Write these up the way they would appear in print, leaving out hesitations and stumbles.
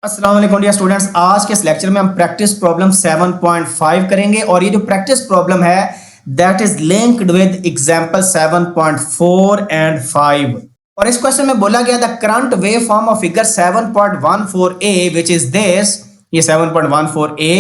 अस्सलाम वालेकुम dear students, आज के इस लेक्चर में हम प्रैक्टिस प्रॉब्लम 7.5 करेंगे और ये जो प्रैक्टिस प्रॉब्लम है that is linked with example 7.4 and 5। और इस क्वेश्चन में बोला गया the current wave form of figure 7.14a which is this. ये 7.14a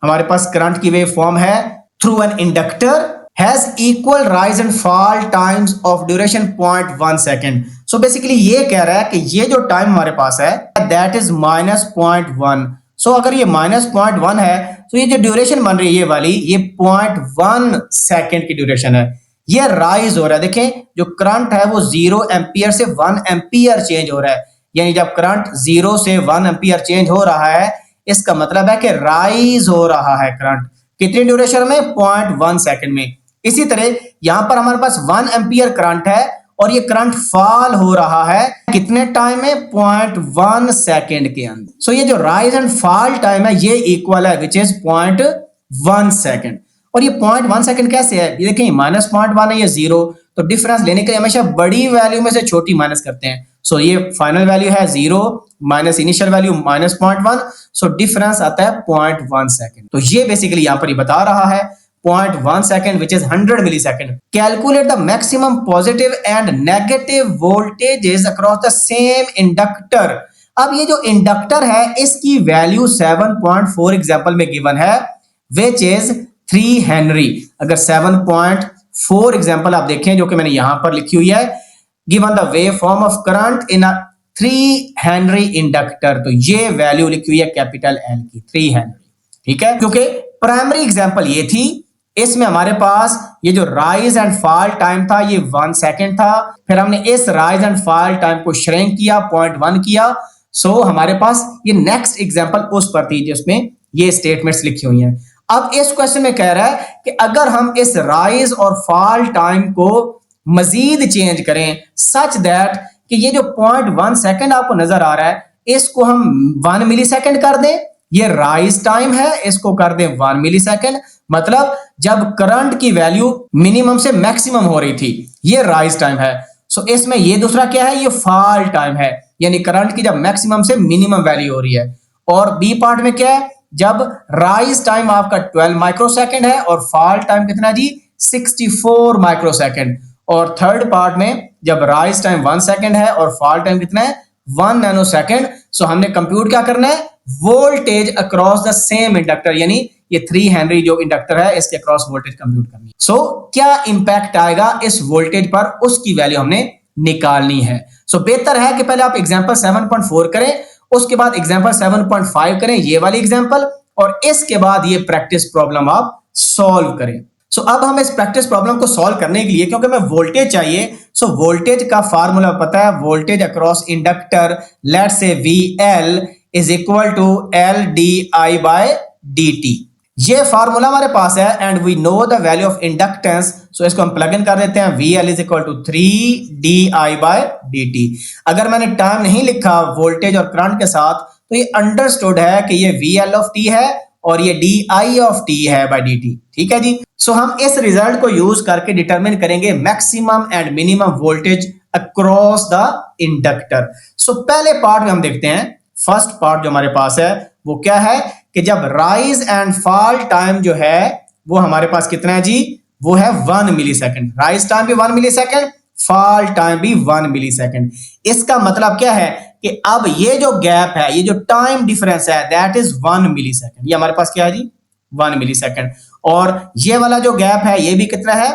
हमारे पास करंट की वेव फॉर्म है through an inductor has equal rise and fall times of duration 0.1 second। so basically ये कह रहा है कि ये जो टाइम हमारे पास है that is -0.1। so अगर ये -0.1 है तो ये जो ड्यूरेशन बन रही है ये वाली ये 0.1 सेकेंड की ड्यूरेशन है। ये राइज हो रहा है, देखें जो करंट है वो 0 एम्पियर से 1 एम्पियर चेंज हो रहा है। यानी जब करंट 0 से 1 एम्पियर चेंज हो रहा है इसका मतलब है कि राइज हो रहा है करंट। कितनी ड्यूरेशन में? 0.1 सेकेंड में। इसी तरह यहां पर हमारे पास 1 एम्पियर करंट है और ये करंट फॉल हो रहा है कितने टाइम में? 0.1 सेकेंड के अंदर। सो ये जो राइज एंड फॉल टाइम है ये इक्वल है विच इज 0.1 सेकेंड। और ये 0.1 सेकेंड कैसे है? ये देखें -0.1 है, ये 0, तो डिफरेंस लेने के लिए हमेशा बड़ी वैल्यू में से छोटी माइनस करते हैं। सो ये फाइनल वैल्यू है 0 minus initial value -0.1, so difference आता है 0.1 सेकेंड। तो ये बेसिकली यहां पर ही बता रहा है 0.1 second which is 100 millisecond। Calculate the maximum positive and negative voltages across the same inductor। अब ये जो इंडक्टर है इसकी वैल्यू 7.4 एग्जांपल में गिवन है which is 3 हेनरी। अगर 7.4 एग्जांपल आप देखें जो कि मैंने यहां पर लिखी हुई है given the wave form of current in a 3 Henry inductor, तो ये वैल्यू लिखी हुई है कैपिटल एल की 3 हेनरी। ठीक है, क्योंकि प्राइमरी एग्जांपल ये थी, इसमें हमारे पास ये जो राइज एंड फॉल टाइम था ये 1 सेकेंड था। फिर हमने इस राइज एंड फॉल टाइम को श्रिंक किया 0.1 किया। सो हमारे पास ये नेक्स्ट एग्जांपल उस पर थी जिसमें ये स्टेटमेंट्स लिखी हुई हैं। अब इस क्वेश्चन में कह रहा है कि अगर हम इस राइज और फॉल टाइम को मजीद चेंज करें सच दैट कि ये जो 0.1 सेकेंड आपको नजर आ रहा है इसको हम 1 मिली सेकेंड कर दें। ये राइज टाइम है, इसको कर दें 1 मिली सेकेंड। मतलब जब करंट की वैल्यू मिनिमम से मैक्सिमम हो रही थी ये राइज टाइम है। सो इसमें ये दूसरा क्या है? ये फॉल टाइम है, यानी करंट की जब मैक्सिमम से मिनिमम वैल्यू हो रही है। और बी पार्ट में क्या है? जब राइज टाइम आपका 12 माइक्रोसेकंड है और फॉल टाइम कितना जी? 64 माइक्रोसेकंड। और थर्ड पार्ट में जब राइज टाइम 1 सेकेंड है और फॉल टाइम कितना है? 1 नैनो सेकेंड। सो हमने कंप्यूट क्या करना है? Voltage across the same inductor, यानी ये 3 हेनरी जो इंडक्टर है इसके अक्रॉस वोल्टेज कंप्यूट करनी है। सो क्या इंपैक्ट आएगा इस वोल्टेज पर उसकी वैल्यू हमने निकालनी है। सो बेहतर है कि पहले आप एग्जांपल 7.4 करें, उसके बाद एग्जांपल 7.5 करें ये वाली एग्जांपल, और इसके बाद ये प्रैक्टिस प्रॉब्लम आप सॉल्व करें। सो अब हम इस प्रैक्टिस प्रॉब्लम को सॉल्व करने के लिए, क्योंकि हमें वोल्टेज चाहिए, सो वोल्टेज का फार्मूला पता है, voltage across inductor let's say VL is equal to LdI/dt। ये फार्मूला हमारे पास है and we know the value of inductance. So इसको हम प्लग इन कर देते हैं, VL is equal to 3dI/dt। अगर मैंने टाइम नहीं लिखा वोल्टेज और करंट के साथ तो ये अंडरस्टूड है कि ये VL ऑफ t है और ये DI ऑफ t है बाय dt। ठीक है जी। सो हम इस रिजल्ट को यूज करके डिटरमिन करेंगे maximum and minimum voltage across the inductor. So पहले पार्ट में हम देखते हैं, फर्स्ट पार्ट जो हमारे पास है वो क्या है कि जब राइज एंड फॉल टाइम जो है वो हमारे पास कितना है जी? वो है 1 मिली सेकेंड। राइज टाइम भी 1 मिली सेकेंड, फॉल टाइम भी 1 मिली सेकेंड। इसका मतलब क्या है कि अब ये जो गैप है, ये जो टाइम डिफरेंस है दैट इज 1 मिली सेकेंड। ये हमारे पास क्या है जी? 1 मिली सेकेंड। और ये वाला जो गैप है ये भी कितना है?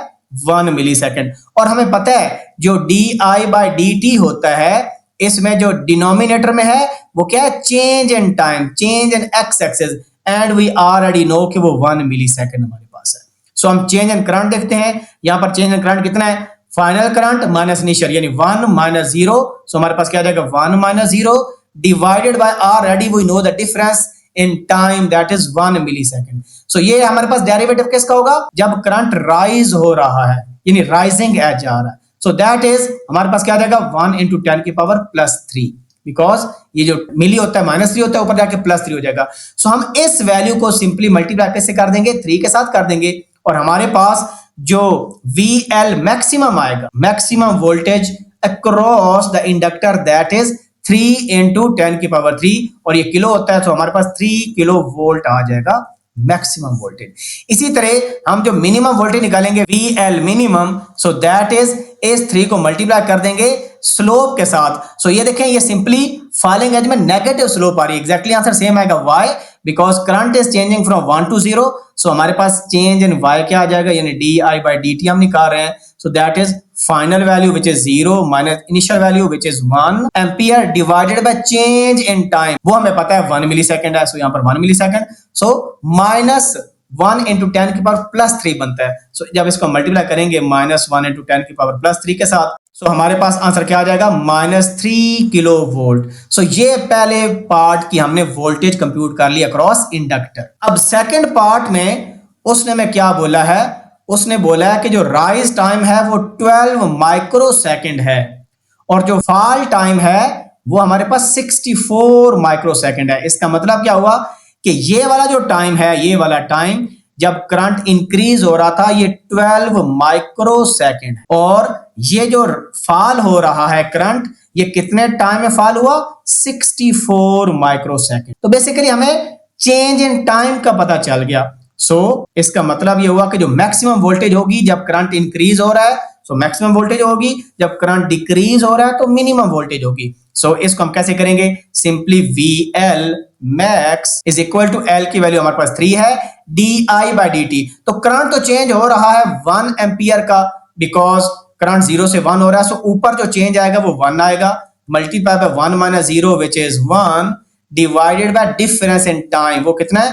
1 मिली सेकेंड। और हमें पता है जो DI/dt होता है इसमें जो डिनोमिनेटर में है वो क्या है? Change in time, change in X axis, and we already know कि वो 1 मिली सेकेंड हमारे पास है। सो हम चेंज इन करंट देखते हैं, यहां पर चेंज इन करंट कितना है? फाइनल करंट माइनस इनिशियल, यानी 1 माइनस 0। सो हमारे पास क्या आ जाएगा? 1 minus 0 divided by already we know the difference in time that is 1 millisecond. So ये हमारे पास डेरिवेटिव किसका होगा? जब करंट राइज हो रहा है, यानी राइजिंग एज जा रहा है। सो दैट इज हमारे पास क्या आ जाएगा? 1 into 10 की पावर +3, बिकॉज ये जो मिली होता है -3 होता है, ऊपर जाके +3 हो जाएगा। सो हम इस वैल्यू को सिंपली मल्टीप्लाई कैसे कर देंगे? 3 के साथ कर देंगे और हमारे पास जो VL मैक्सिमम आएगा, maximum voltage across the inductor that is 3 into 10 की पावर 3 और ये किलो होता है, तो हमारे पास 3 किलो वोल्ट आ जाएगा मैक्सिमम वोल्टेज। इसी तरह हम जो मिनिमम वोल्टेज निकालेंगे VL minimum, so that is इस 3 को मल्टीप्लाई कर देंगे स्लोप के साथ। सो ये देखें, ये सिंपली फॉलिंग एज में नेगेटिव स्लोप आ रही है। एग्जैक्टली आंसर सेम आएगा, why because current is changing from 1 to 0। सो हमारे पास चेंज इन वाई क्या आ जाएगा, यानी di/dt हम निकाल रहे हैं। So that is final value which is 0 minus initial value which is 1 ampere divided by change in time, वो हमें पता है 1 मिली सेकेंड है। सो यहाँ पर 1 millisecond, so minus 1 into 10 की पावर प्लस 3 बनता है। सो जब इसको मल्टीप्लाई करेंगे माइनस 1 इंटू 10 की पावर प्लस 3 के साथ, सो हमारे पास आंसर क्या आ जाएगा, -3 किलो वोल्ट। सो ये पहले पार्ट की हमने वोल्टेज कंप्यूट कर ली अक्रॉस इंडक्टर। अब सेकंड पार्ट में उसने में क्या बोला है, उसने बोला है कि जो राइज टाइम है वो 12 माइक्रो सेकेंड है और जो फॉल टाइम है वो हमारे पास 64 माइक्रो सेकेंड है। इसका मतलब क्या हुआ कि ये वाला जो टाइम है, ये वाला टाइम जब करंट इंक्रीज हो रहा था ये 12 माइक्रो सेकेंड, और ये जो फॉल हो रहा है करंट, ये कितने टाइम में फॉल हुआ, 64 माइक्रो सेकेंड। तो बेसिकली हमें चेंज इन टाइम का पता चल गया। सो इसका मतलब ये हुआ कि जो मैक्सिमम वोल्टेज होगी जब करंट इंक्रीज हो रहा है, सो मैक्सिमम वोल्टेज होगी, जब करंट डिक्रीज हो रहा है तो मिनिमम वोल्टेज होगी। सो इसको हम कैसे करेंगे, simply VL max is equal to L की वैल्यू हमारे पास 3 है, di/dt। तो करंट तो चेंज हो रहा है 1 एम्पियर का, बिकॉज करंट 0 से 1 हो रहा है। सो ऊपर जो चेंज आएगा वो 1 आएगा, multiply by 1 minus 0 which is 1 divided by difference in time, वो कितना है,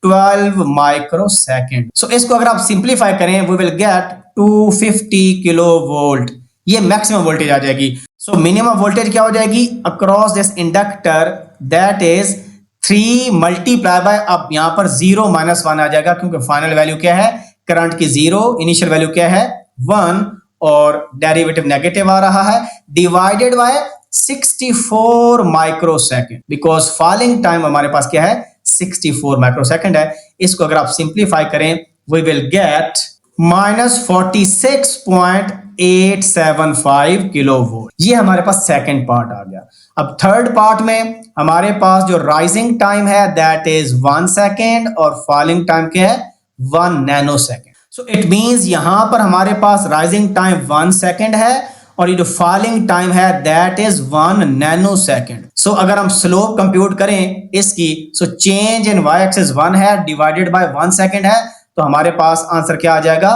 12 माइक्रो सेकेंड। सो इसको अगर आप सिंप्लीफाई करें, we will get 250 kilo volt, ये मैक्सिमम वोल्टेज आ जाएगी। सो मिनिमम वोल्टेज क्या हो जाएगी across this inductor, that is 3 multiply by, अब यहां पर 0 माइनस 1 आ जाएगा क्योंकि फाइनल वैल्यू क्या है करंट की 0, इनिशियल वैल्यू क्या है 1 और डेरिवेटिव नेगेटिव आ रहा है, divided by 64 micro second, because falling time हमारे पास क्या है 64 माइक्रो सेकेंड है। इसको अगर आप सिंप्लीफाई करें, we will get -46.875 kilo volt. ये हमारे पास सेकंड पार्ट आ गया। अब थर्ड पार्ट में हमारे पास जो राइजिंग टाइम है दैट इज 1 सेकेंड और फॉलिंग टाइम क्या है 1 nano second. So it means यहां पर हमारे पास राइजिंग टाइम 1 सेकेंड है और ये जो फॉलिंग टाइम है दैट इज 1 नैनो सेकेंड। सो अगर हम स्लोप कंप्यूट करें इसकी, सो चेंज इन y एक्सिस 1 है डिवाइडेड बाय 1 सेकेंड है, तो हमारे पास आंसर क्या आ जाएगा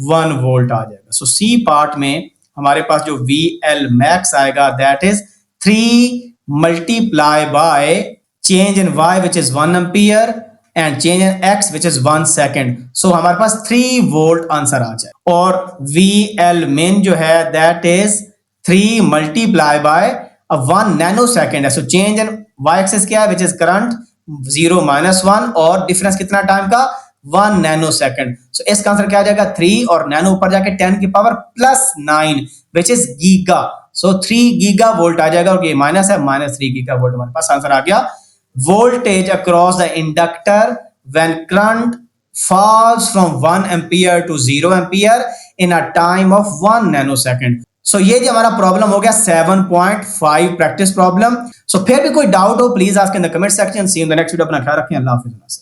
1 वोल्ट आ जाएगा। सो सी पार्ट में हमारे पास जो VL मैक्स आएगा that is 3 multiply by change in y which is 1 ampere and change in x which is 1 second. So हमारे पास 3 वोल्ट आंसर आ जाए, और VL min जो है that is 3 multiply by 1 nanosecond है। So change in y axis क्या है which is current 0 minus 1 और डिफरेंस कितना टाइम का 1 नैनो सेकेंड। सो इसका आंसर क्या आ जाएगा 3 और नैनो ऊपर जाके 10 की power plus 9 which is giga. So 3 giga volt आ जाएगा, और ये माइनस है, -3 गीगा वोल्ट हमारे पास आंसर आ गया। Voltage across the inductor when current falls from 1 ampere to 0 ampere in a time of 1 nanosecond. So ये जो हमारा प्रॉब्लम हो गया 7.5 प्रैक्टिस प्रॉब्लम। सो फिर भी कोई डाउट हो please ask in the comment section. See you in the next video. अपना ख्याल रखें, अल्लाह हाफिज़।